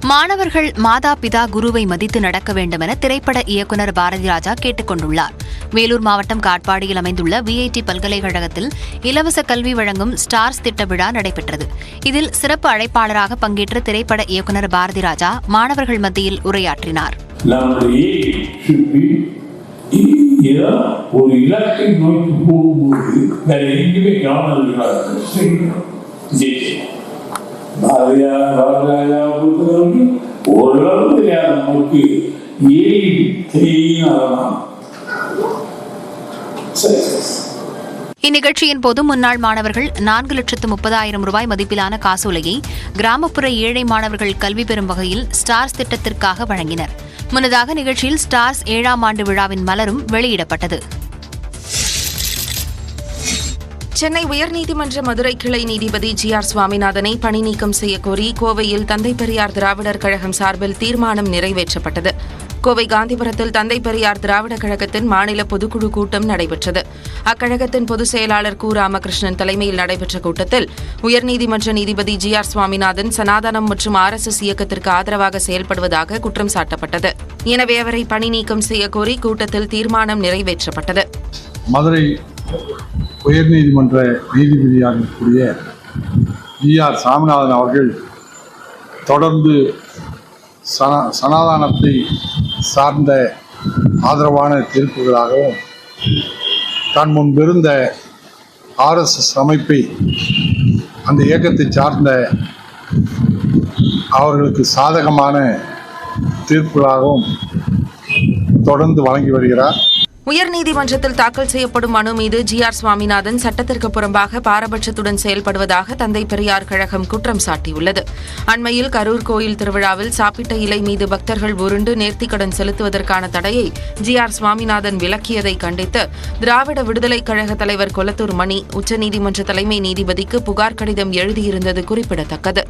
மாணவர்கள் மாதா பிதா குருவை மதித்து நடக்க வேண்டும் என திரைப்பட இயக்குநர் பாரதிராஜா கேட்டுக் கொண்டுள்ளார். வேலூர் மாவட்டம் காட்பாடியில் அமைந்துள்ள விஐடி பல்கலைக்கழகத்தில் இலவச கல்வி வழங்கும் ஸ்டார்ஸ் திட்ட விழா நடைபெற்றது. இதில் சிறப்பு அழைப்பாளராக பங்கேற்ற திரைப்பட இயக்குநர் பாரதிராஜா மாணவர்கள் மத்தியில் உரையாற்றினார். ஒரு இலக்கை நோக்கி போகும்போது வேற எங்கேயுமே கவனம் ஓரளவுக்கு நமக்கு இந்நிகழ்ச்சியின் போது முன்னாள் மாணவர்கள் 4,30,000 ரூபாய் மதிப்பிலான காசோலையை கிராமப்புற ஏழை மாணவர்கள் கல்வி பெறும் வகையில் ஸ்டார்ஸ் திட்டத்திற்காக வழங்கினர். முன்னதாக நிகழ்ச்சியில் ஸ்டார்ஸ் 7ஆம் ஆண்டு விழாவின் மலரும் வெளியிடப்பட்டது. சென்னை உயர்நீதிமன்ற மதுரை கிளை நீதிபதி GR சுவாமிநாதனை பணி நீக்கம் செய்யக்கோரி கோவையில் தந்தை பெரியார் திராவிடர் கழகம் சார்பில் தீர்மானம் நிறைவேற்றப்பட்டது. கோவை காந்திபுரத்தில் தந்தை பெரியார் திராவிடர் கழகத்தின் மாநில பொதுக்குழு கூட்டம் நடைபெற்றது. அக்கழகத்தின் பொதுச் செயலாளர் கு. ராமகிருஷ்ணன் தலைமையில் நடைபெற்ற கூட்டத்தில் உயர்நீதிமன்ற நீதிபதி GR சுவாமிநாதன் சனாதனம் மற்றும் RSS இயக்கத்திற்கு ஆதரவாக செயல்படுவதாக குற்றம் சாட்டப்பட்டது. எனவே அவரை பணி நீக்கம் செய்யக்கோரி கூட்டத்தில் தீர்மானம் நிறைவேற்றப்பட்டது. மதுரை உயர்நீதிமன்ற நீதிபதியாக இருக்கக்கூடிய GR சாமிநாதன் அவர்கள் தொடர்ந்து சனாதனத்தை சார்ந்த ஆதரவான தீர்ப்புகளாகவும் தான் முன்பிருந்த RSS அமைப்பை அந்த இயக்கத்தை சார்ந்த அவர்களுக்கு சாதகமான தீர்ப்புகளாகவும் தொடர்ந்து வழங்கி வருகிறார். உயர்நீதிமன்றத்தில் தாக்கல் செய்யப்படும் மனு மீது GR சுவாமிநாதன் சட்டத்திற்கு புறம்பாக பாரபட்சத்துடன் செயல்படுவதாக தந்தை பெரியார் கழகம் குற்றம் சாட்டியுள்ளது. அண்மையில் கரூர் கோயில் திருவிழாவில் சாப்பிட்ட இலை மீது பக்தர்கள் உருண்டு நேர்த்திக்கடன் செலுத்துவதற்கான தடையை GR சுவாமிநாதன் விலக்கியதை கண்டித்து திராவிட விடுதலைக் கழக தலைவர் கொளத்தூர் மணி உச்சநீதிமன்ற தலைமை நீதிபதிக்கு புகார் கடிதம் எழுதியிருந்தது குறிப்பிடத்தக்கது.